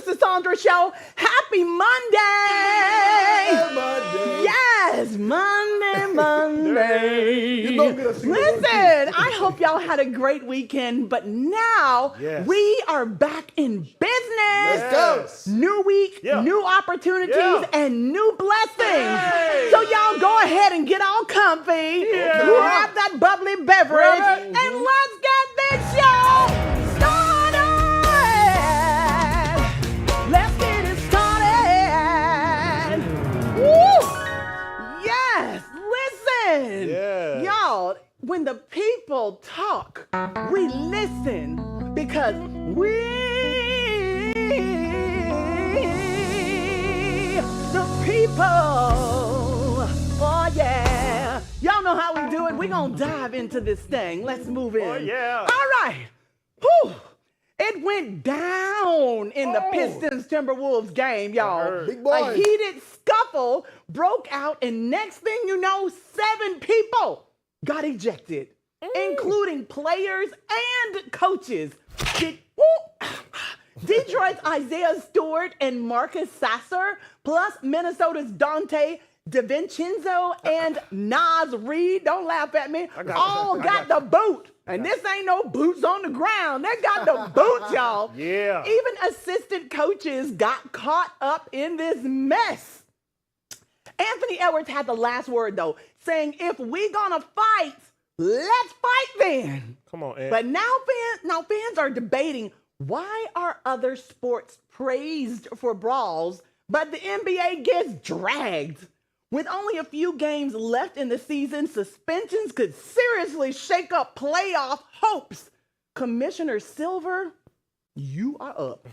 Sister Sandra Show. Happy Monday! Monday. Yes, Monday. You don't get a single Listen, I hope y'all had a great weekend, but now we are back in business. Let's go. New week, new opportunities, and new blessings. So y'all go ahead and get all comfy, grab that bubbly beverage, and let's get this show started. Let's get it started. Woo! Yes, listen. Y'all, when the people talk, we listen because the people. Oh, yeah. Y'all know how we do it. We're going to dive into this thing. Let's move in. Oh, yeah. All right. Whew. It went down in the Pistons Timberwolves game, y'all. Big boys. A heated scuffle broke out, and next thing you know, 7 people got ejected, including players and coaches. Detroit's Isaiah Stewart and Marcus Sasser, plus Minnesota's Dante DiVincenzo and Nas Reed, don't laugh at me, all got the boot. And this ain't no boots on the ground. They got the boots, y'all. Yeah. Even assistant coaches got caught up in this mess. Anthony Edwards had the last word, though, saying, if we gonna fight, let's fight then. Come on, Ed. But now fans are debating, why are other sports praised for brawls, but the NBA gets dragged? With only a few games left in the season, suspensions could seriously shake up playoff hopes. Commissioner Silver, you are up.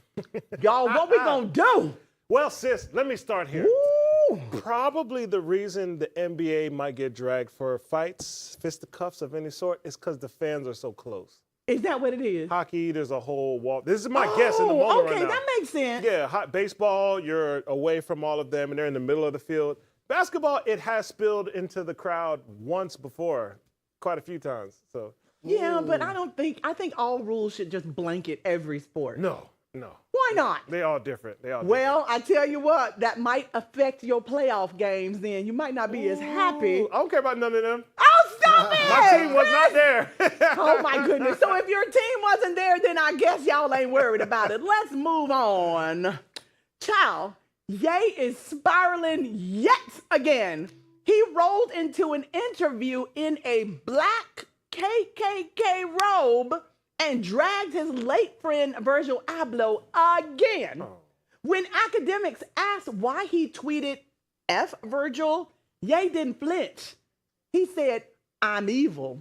Y'all, what we gonna do? Well, sis, let me start here. Ooh. Probably the reason the NBA might get dragged for fights, fisticuffs of any sort, is because the fans are so close. Is that what it is? Hockey, there's a whole wall. This is my guess in the moment right now. Okay, that makes sense. Yeah, baseball, you're away from all of them, and they're in the middle of the field. Basketball, it has spilled into the crowd once before, quite a few times. So. Yeah, but I think all rules should just blanket every sport. No. Why not? They all different. Well, I tell you what, that might affect your playoff games then. You might not be as happy. I don't care about none of them. Oh, stop it! My team was not there. Oh, my goodness. So if your team wasn't there, then I guess y'all ain't worried about it. Let's move on. Child, Ye is spiraling yet again. He rolled into an interview in a black KKK robe and dragged his late friend Virgil Abloh again. When academics asked why he tweeted F Virgil, Ye didn't flinch. He said, I'm evil.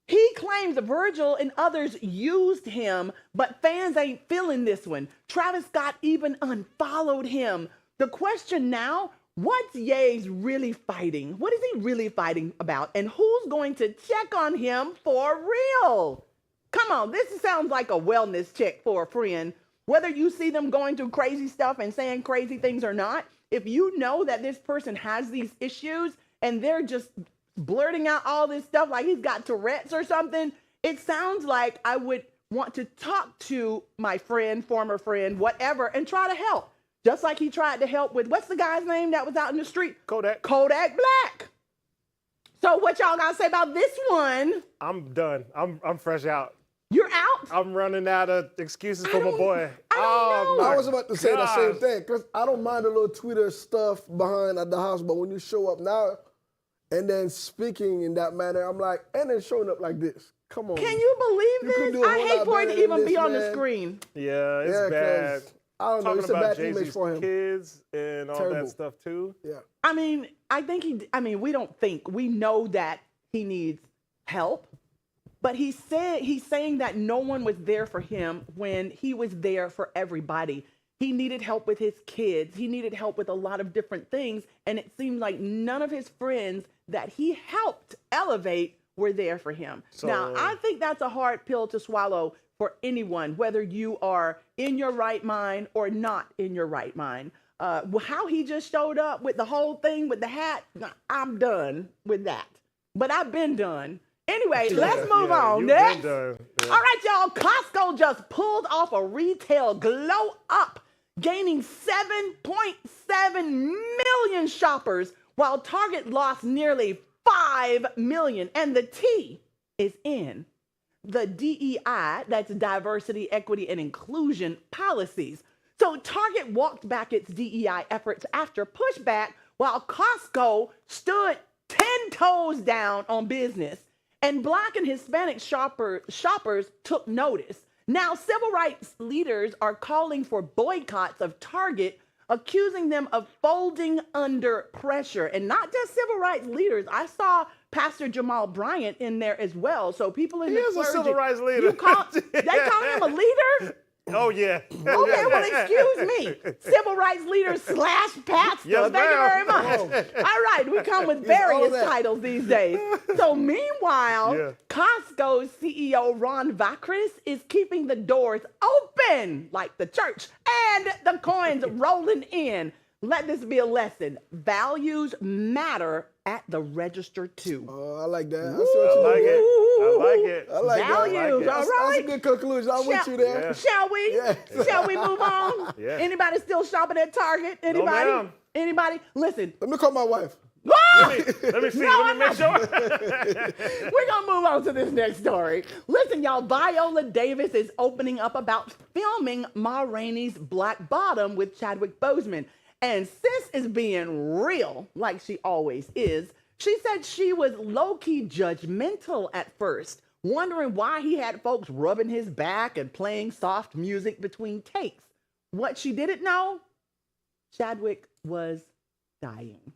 He claims Virgil and others used him, but fans ain't feeling this one. Travis Scott even unfollowed him. The question now, what's Ye's really fighting? What is he really fighting about? And who's going to check on him for real? Come on, this sounds like a wellness check for a friend. Whether you see them going through crazy stuff and saying crazy things or not, if you know that this person has these issues and they're just blurting out all this stuff like he's got Tourette's or something, it sounds like I would want to talk to my friend, former friend, whatever, and try to help. Just like he tried to help with, what's the guy's name that was out in the street? Kodak Black. So what y'all got to say about this one? I'm done. I'm fresh out. You're out? I'm running out of excuses for my boy. I don't know. I was about to say the same thing, because I don't mind a little Twitter stuff behind at the house, but when you show up now and then speaking in that manner, I'm like, and then showing up like this. Come on. Can you believe could this? do a I whole hate lot for it better to even than be this, on the man. screen. Yeah, it's Yeah, bad. 'cause I don't know, Talking it's a about bad image Jay-Z's for him. kids and all Terrible. that stuff too. Yeah. I mean, we don't think, we know that he needs help, but he's saying that no one was there for him when he was there for everybody. He needed help with his kids. He needed help with a lot of different things. And it seemed like none of his friends that he helped elevate were there for him. So, now, I think that's a hard pill to swallow for anyone, whether you are in your right mind or not in your right mind. How he just showed up with the whole thing with the hat, I'm done with that. But I've been done. Anyway, let's move on. You've Next. been done. Yeah. All right, y'all. Costco just pulled off a retail glow up, gaining 7.7 million shoppers, while Target lost nearly 5 million. And the T is in the DEI, that's diversity, equity, and inclusion policies. So Target walked back its DEI efforts after pushback, while Costco stood 10 toes down on business. And Black and Hispanic shoppers took notice. Now, civil rights leaders are calling for boycotts of Target, accusing them of folding under pressure. And not just civil rights leaders. I saw Pastor Jamal Bryant in there as well. So people in the clergy, a civil rights leader. they call him a leader? Oh, yeah. Okay, well, excuse me. Civil rights leader / pastor. Yes, Thank you very ma'am. much. All right, we come with various titles these days. So meanwhile, Costco's CEO Ron Vakris is keeping the doors open like the church and the coins rolling in. Let this be a lesson. Values matter at the register too. I like that. I like it. I like it. I like Values, that. all right. That's a good conclusion. I'm with you there. Yeah. Shall we? Yeah. Shall we move on? Yeah. Anybody still shopping at Target? Anybody? ma'am. Anybody? Listen. Let me call my wife. Let me see. No, Let me make sure. We're going to move on to this next story. Listen, y'all, Viola Davis is opening up about filming Ma Rainey's Black Bottom with Chadwick Boseman. And sis is being real, like she always is. She said she was low-key judgmental at first, wondering why he had folks rubbing his back and playing soft music between takes. What she didn't know, Chadwick was dying.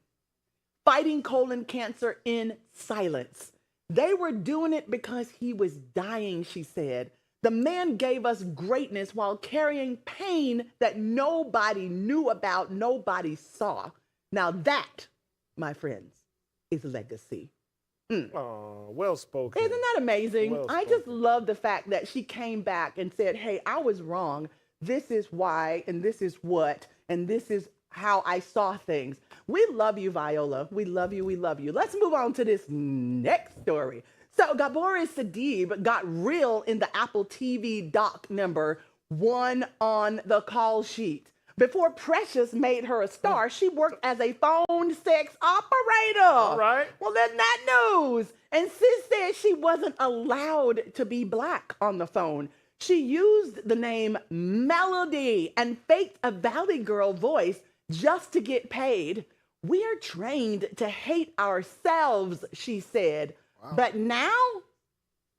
Fighting colon cancer in silence. They were doing it because he was dying, she said. The man gave us greatness while carrying pain that nobody knew about, nobody saw. Now that, my friends, is legacy. Oh, well spoken. Isn't that amazing? Well I just love the fact that she came back and said, hey, I was wrong. This is why, and this is what, and this is how I saw things. We love you, Viola. We love you. We love you. Let's move on to this next story. So Gaboris Siddiq got real in the Apple TV doc number 1 on the call sheet. Before Precious made her a star, she worked as a phone sex operator. All right. Well, then that news. And sis said she wasn't allowed to be Black on the phone. She used the name Melody and faked a Valley Girl voice just to get paid. We're trained to hate ourselves, she said. Wow. But now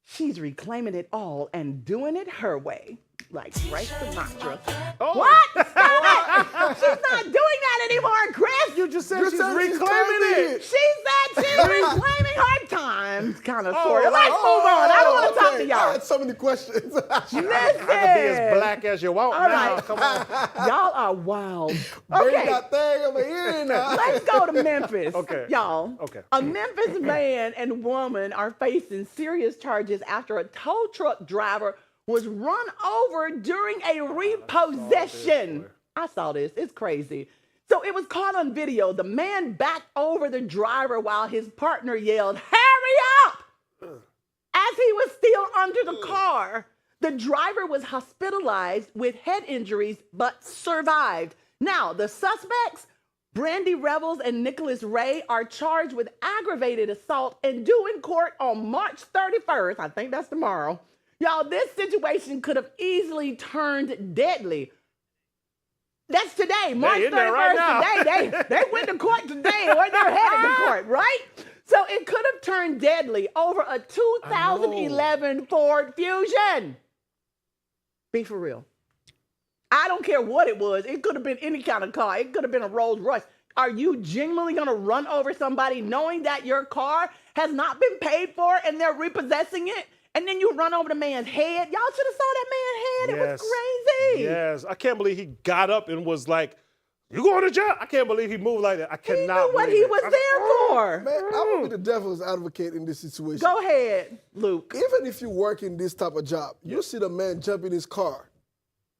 she's reclaiming it all and doing it her way. Like Frank Sinatra. Oh. What? Stop it! She's not doing that anymore, Chris. You just said she's reclaiming reclaiming it. She said she's reclaiming her time, kind of, Oh, sort of. Let's move on. I don't want to talk to I y'all. had so many questions. Listen. I can be as black as you want All now. right. Come on. Y'all are wild. Bring Okay. that thing over here now. Let's go to Memphis. Okay. Y'all. Okay. A Memphis man and woman are facing serious charges after a tow truck driver was run over during a repossession. I saw this. It's crazy. So it was caught on video. The man backed over the driver while his partner yelled, "Hurry up!" as he was still under the car. The driver was hospitalized with head injuries, but survived. Now, the suspects, Brandy Revels and Nicholas Ray, are charged with aggravated assault and due in court on March 31st. I think that's tomorrow. Y'all, this situation could have easily turned deadly. That's today, March 31st. Right today. They went to court today, or they're headed to court, right? So it could have turned deadly over a 2011 Ford Fusion. Be for real. I don't care what it was. It could have been any kind of car. It could have been a Rolls Royce. Are you genuinely going to run over somebody knowing that your car has not been paid for and they're repossessing it? And then you run over the man's head. Y'all should have saw that man's head. It was crazy. Yes. I can't believe he got up and was like, "You going to jail?" I can't believe he moved like that. I cannot He knew what he was there for. Man, I'm gonna be the devil's advocate in this situation. Go ahead, Luke. Even if you work in this type of job, you see the man jump in his car.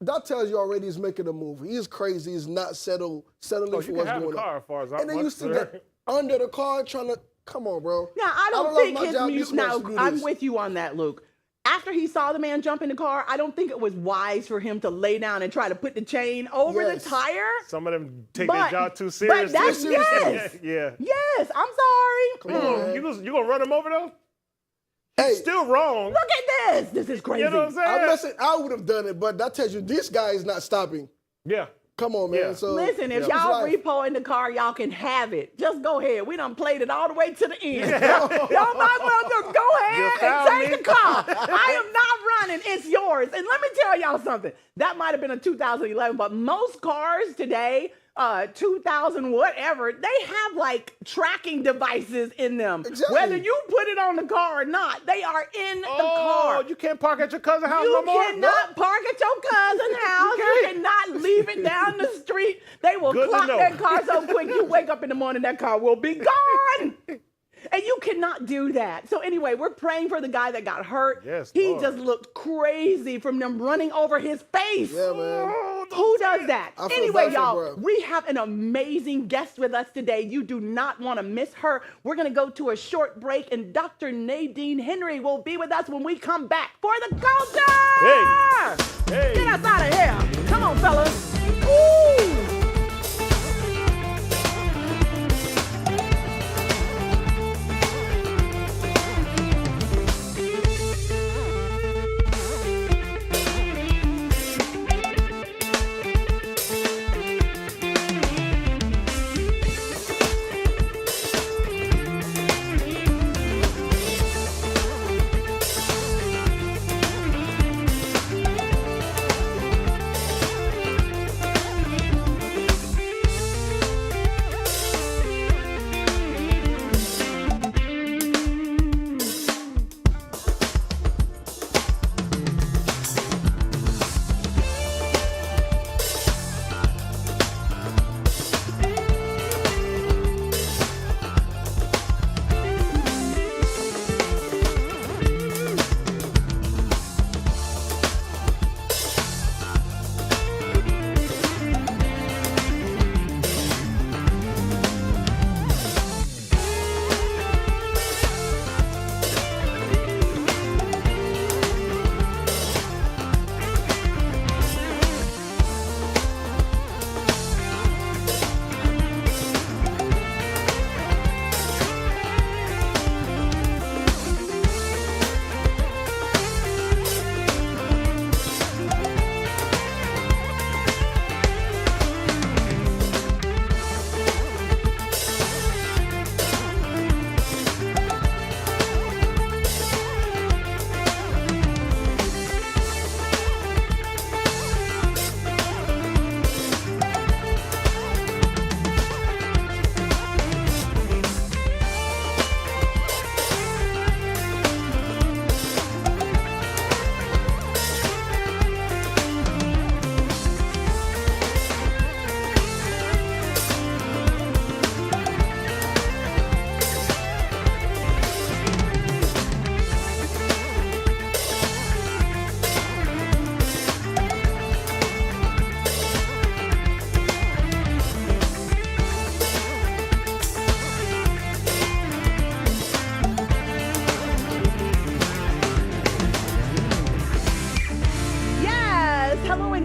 That tells you already he's making a move. He's crazy. He's not settling for You can what's have going a car on. as far as And then you still get under the car trying to Come on, bro. Now, I don't love think my his job music. this much Now, to do I'm this. with you on that, Luke. After he saw the man jump in the car, I don't think it was wise for him to lay down and try to put the chain over Yes. the tire. Some of them take their job too But seriously. that's, yes. Yeah. Yes, I'm sorry. Come on, man. You gonna run him over though? Hey, Still wrong. Look at this. This is crazy. You know what I'm saying? I'm not saying I would have done it, but that tells you this guy is not stopping. Yeah. Come on, man. Yeah. So Listen, if it's y'all life. repo in the car, y'all can have it. Just go ahead. We done played it all the way to the end. Y'all might well just go ahead You and found take me. the car. I am not running. It's yours. And let me tell y'all something. That might have been a 2011, but most cars today, 2000 whatever, they have like tracking devices in them. Exactly. Whether you put it on the car or not, they are in the car. You can't park at your cousin's house You no more? cannot park at your cousin's house. You cannot leave it down the street. They will Good to clock know. that car so quick. You wake up in the morning, that car will be gone. And you cannot do that. So anyway, we're praying for the guy that got hurt. Yes, he Lord. just looked crazy from them running over his face. Yeah, man. Who does that? I feel Anyway, bad for y'all, bro. we have an amazing guest with us today. You do not want to miss her. We're going to go to a short break, and Dr. Nadine Henry will be with us when we come back for the culture. Hey. Get us out of here. Come on, fellas. Ooh.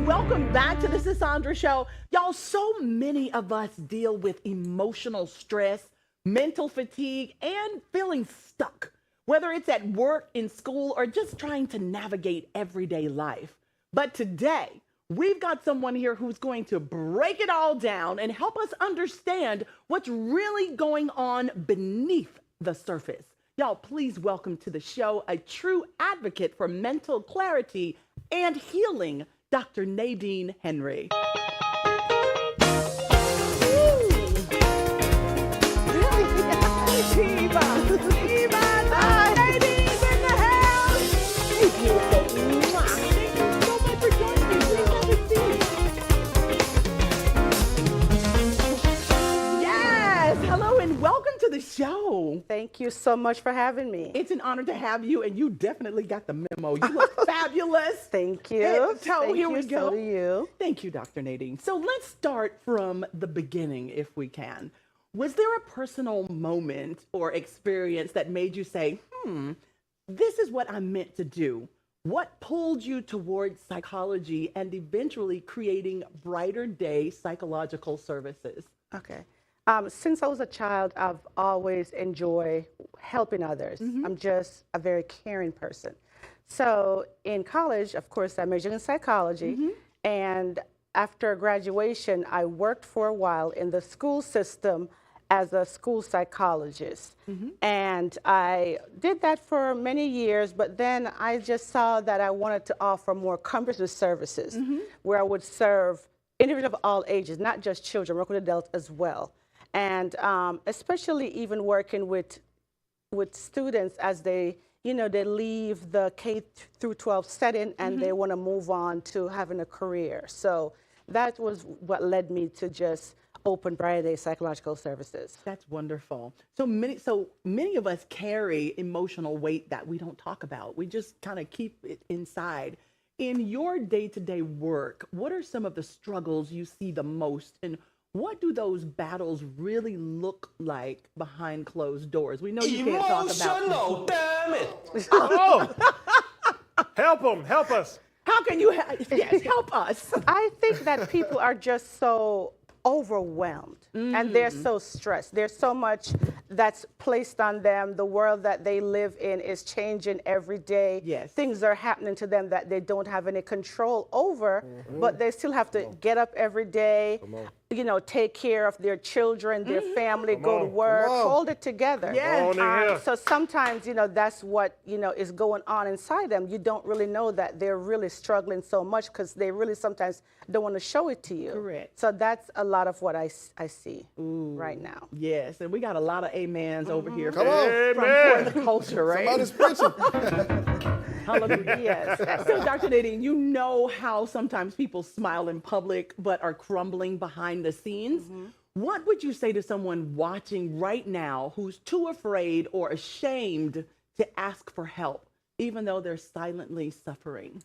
Welcome back to the Sandra Show. Y'all, so many of us deal with emotional stress, mental fatigue, and feeling stuck, whether it's at work, in school, or just trying to navigate everyday life. But today, we've got someone here who's going to break it all down and help us understand what's really going on beneath the surface. Y'all, please welcome to the show a true advocate for mental clarity and healing, Dr. Nadine Henry. Welcome to the show. Thank you so much for having me. It's an honor to have you, and you definitely got the memo. You look fabulous. Thank you. Head to toe, Thank here you. we go. So do you. Thank you, Dr. Nadine. So let's start from the beginning, if we can. Was there a personal moment or experience that made you say, this is what I'm meant to do? What pulled you towards psychology and eventually creating Brighter Day Psychological Services? Okay. Since I was a child, I've always enjoyed helping others. I'm just a very caring person. So in college, of course, I majored in psychology. And after graduation, I worked for a while in the school system as a school psychologist. And I did that for many years, but then I just saw that I wanted to offer more comprehensive services where I would serve individuals of all ages, not just children, work with adults as well. And especially even working with students as they, they leave the K through 12 setting and they want to move on to having a career. So that was what led me to just open Brighter Day Psychological Services. That's wonderful. So many of us carry emotional weight that we don't talk about. We just kind of keep it inside. In your day-to-day work, what are some of the struggles you see the most, and what do those battles really look like behind closed doors? We know you can't talk about. Emotional, damn it! Oh, help us. How can you help us? I think that people are just so overwhelmed and they're so stressed. There's so much that's placed on them. The world that they live in is changing every day. Yes. Things are happening to them that they don't have any control over, but they still have to get up every day, take care of their children, their family, go to work, hold it together. Yes. So sometimes, that's what, is going on inside them. You don't really know that they're really struggling so much because they really sometimes don't want to show it to you. Correct. So that's a lot of what I see right now. Yes, and we got a lot of amens over here Come from on. for the culture, right? Somebody's preaching. Hallelujah. Yes. So, Dr. Nadine, you know how sometimes people smile in public but are crumbling behind the scenes. What would you say to someone watching right now who's too afraid or ashamed to ask for help, even though they're silently suffering?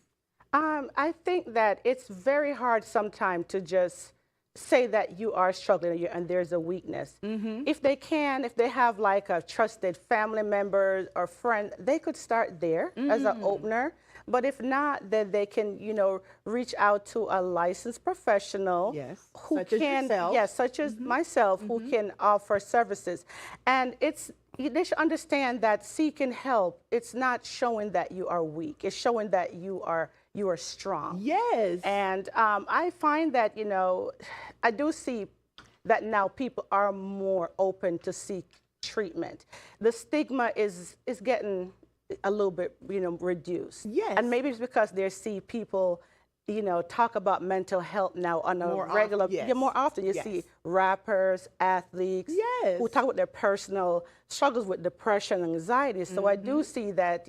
I think that it's very hard sometimes to just say that you are struggling and there's a weakness. If they have like a trusted family member or friend, they could start there as an opener. But if not, then they can, reach out to a licensed professional who such as yourself. Such as myself, who can offer services. And they should understand that seeking help, it's not showing that you are weak. It's showing that you are strong. Yes. And I find that, I do see that now people are more open to seek treatment. The stigma is getting a little bit, reduced. Yes. And maybe it's because they see people, talk about mental health now on a regular, more often. You see rappers, athletes who talk about their personal struggles with depression and anxiety. So I do see that,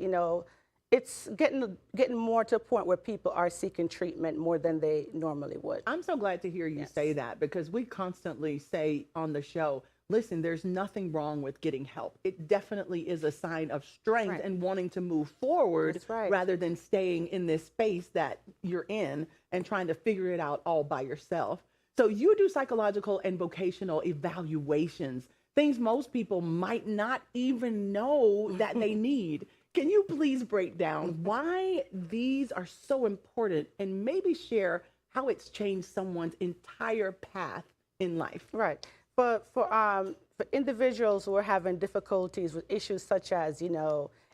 it's getting more to a point where people are seeking treatment more than they normally would. I'm so glad to hear you say that, because we constantly say on the show, listen, there's nothing wrong with getting help. It definitely is a sign of strength and wanting to move forward rather than staying in this space that you're in and trying to figure it out all by yourself. So you do psychological and vocational evaluations, things most people might not even know that they need. Can you please break down why these are so important and maybe share how it's changed someone's entire path in life? Right. But for individuals who are having difficulties with issues such as,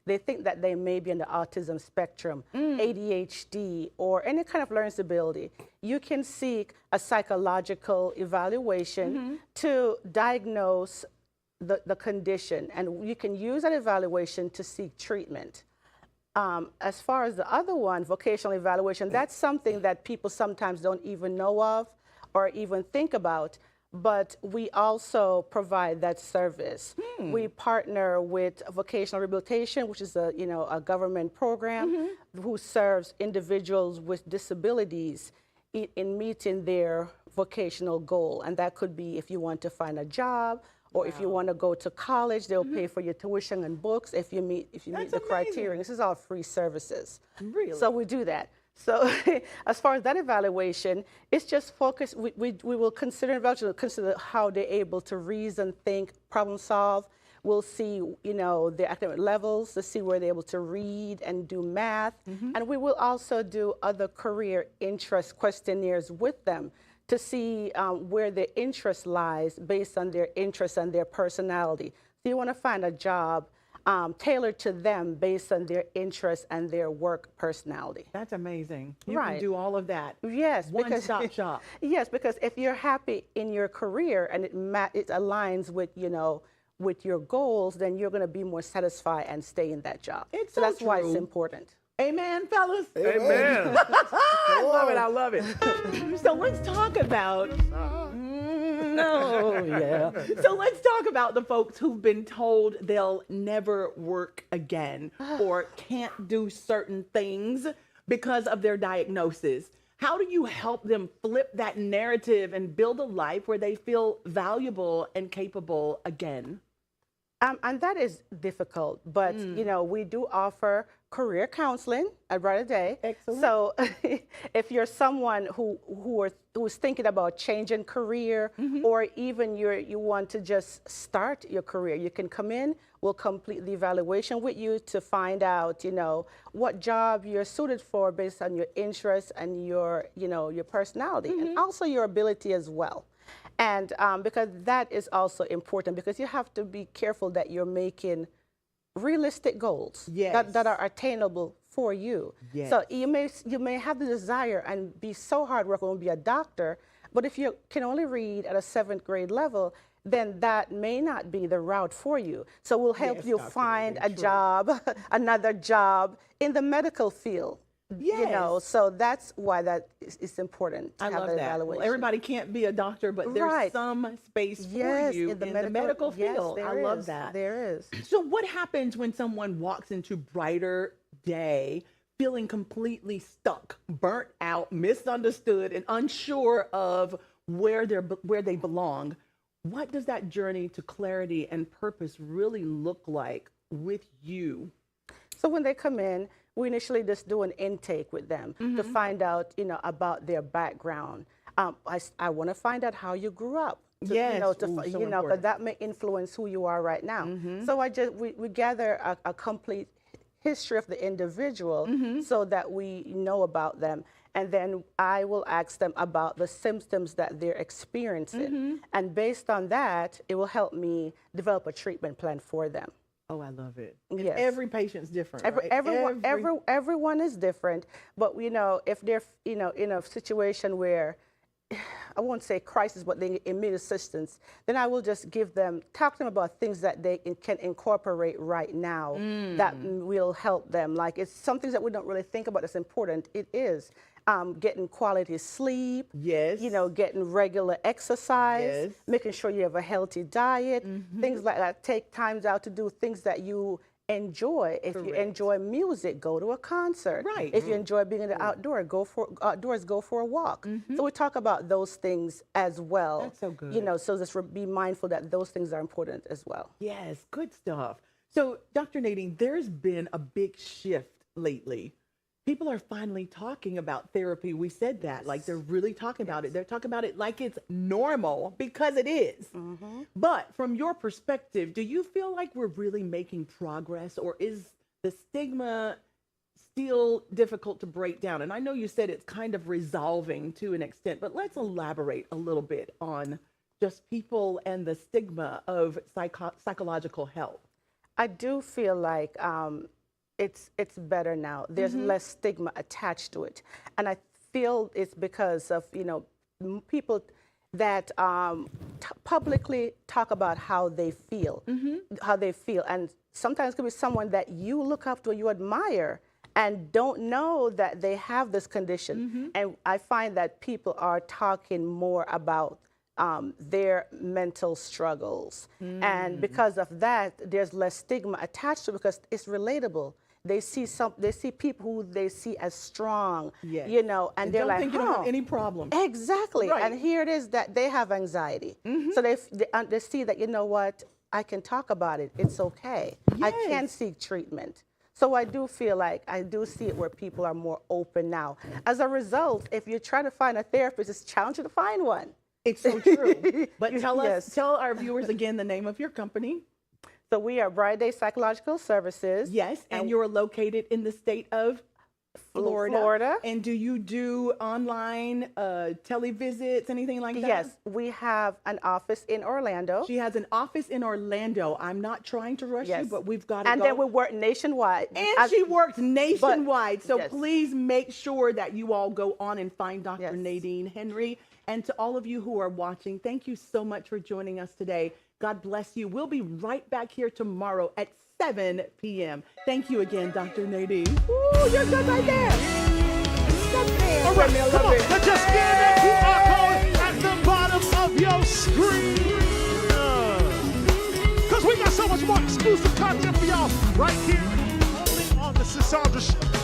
they think that they may be on the autism spectrum, ADHD, or any kind of learning disability, you can seek a psychological evaluation to diagnose the condition, and you can use that evaluation to seek treatment. As far as the other one, vocational evaluation, that's something that people sometimes don't even know of or even think about, but we also provide that service. We partner with Vocational Rehabilitation, which is a government program who serves individuals with disabilities in meeting their vocational goal. And that could be if you want to find a job, or if you want to go to college, they'll pay for your tuition and books if you meet the criteria. This is all free services. Really? So we do that. So as far as that evaluation, it's just focused, we will consider how they're able to reason, think, problem solve. We'll see, their academic levels to see where they're able to read and do math. And we will also do other career interest questionnaires with them to see where their interest lies based on their interests and their personality. So you want to find a job tailored to them based on their interests and their work personality. That's amazing. You Right. can do all of that. Yes, One-stop shop. Yes, because if you're happy in your career and it aligns with, with your goals, then you're going to be more satisfied and stay in that job. It's so so that's why it's true. important. Amen, fellas. Amen. I love it. I love it. So let's talk about. So let's talk about the folks who've been told they'll never work again or can't do certain things because of their diagnosis. How do you help them flip that narrative and build a life where they feel valuable and capable again? And that is difficult, but we do offer career counseling at Brighter Day. Excellent. So if you're someone who's thinking about changing career, or even you want to just start your career, you can come in. We'll complete the evaluation with you to find out, what job you're suited for based on your interests and your personality, and also your ability as well. And because that is also important, because you have to be careful that you're making realistic goals that are attainable for you. Yes. So you may have the desire and be so hardworking and be a doctor, but if you can only read at a 7th grade level, then that may not be the route for you. So we'll help you find a job, another job in the medical field. Yes. So that's why that is important to I have love that that. evaluation. Well, everybody can't be a doctor, but there's some space for you in the medical field. Yes, I love that. There is. So what happens when someone walks into Brighter Day feeling completely stuck, burnt out, misunderstood, and unsure of where they belong? What does that journey to clarity and purpose really look like with you? So when they come in, we initially just do an intake with them to find out, about their background. I want to find out how you grew up. Because that may influence who you are right now. So we gather a complete history of the individual so that we know about them. And then I will ask them about the symptoms that they're experiencing. And based on that, it will help me develop a treatment plan for them. Oh, I love it. Yes. Every patient's different. Everyone is different, but if they're in a situation where I won't say crisis, but they need immediate assistance, then I will just talk to them about things that they can incorporate right now that will help them. Like it's some things that we don't really think about that's important. It is getting quality sleep, getting regular exercise, making sure you have a healthy diet, things like that. Take times out to do things that you enjoy. If you enjoy music, go to a concert. Right. If you enjoy being in the outdoors, go for a walk. So we talk about those things as well. That's so good. So just be mindful that those things are important as well. Yes, good stuff. So, Dr. Nadine, there's been a big shift lately. People are finally talking about therapy. We said that, like they're really talking about it. They're talking about it like it's normal because it is. But from your perspective, do you feel like we're really making progress, or is the stigma still difficult to break down? And I know you said it's kind of resolving to an extent, but let's elaborate a little bit on just people and the stigma of psychological health. I do feel like it's better now. There's less stigma attached to it, and I feel it's because of people that publicly talk about how they feel, and sometimes it could be someone that you look up to, you admire, and don't know that they have this condition. And I find that people are talking more about their mental struggles, and because of that, there's less stigma attached to it because it's relatable. They see people who they see as strong, and they're like, think you don't have any problem. Exactly. Right. And here it is that they have anxiety. So they see that, I can talk about it. It's okay. I can seek treatment. So I do feel like I do see it where people are more open now. As a result, if you're trying to find a therapist, it's challenging to find one. It's so true. But tell Yes. tell our viewers again the name of your company. So we are Bright Day Psychological Services. Yes, and you're located in the state of Florida. And do you do online televisits, anything like that? Yes, we have an office in Orlando. She has an office in Orlando. I'm not trying to rush you, Yes. but we've got to And go. then we work nationwide. And she works nationwide. So yes. please make sure that you all go on and find Dr. Yes. Nadine Henry. And to all of you who are watching, thank you so much for joining us today. God bless you. We'll be right back here tomorrow at 7 p.m. Thank you again, Dr. Nadine. Ooh, you're good right there. All right, come on. Let's just scan that QR code at the bottom of your screen. Because we got so much more exclusive content for y'all right here only on the Sisandra Show.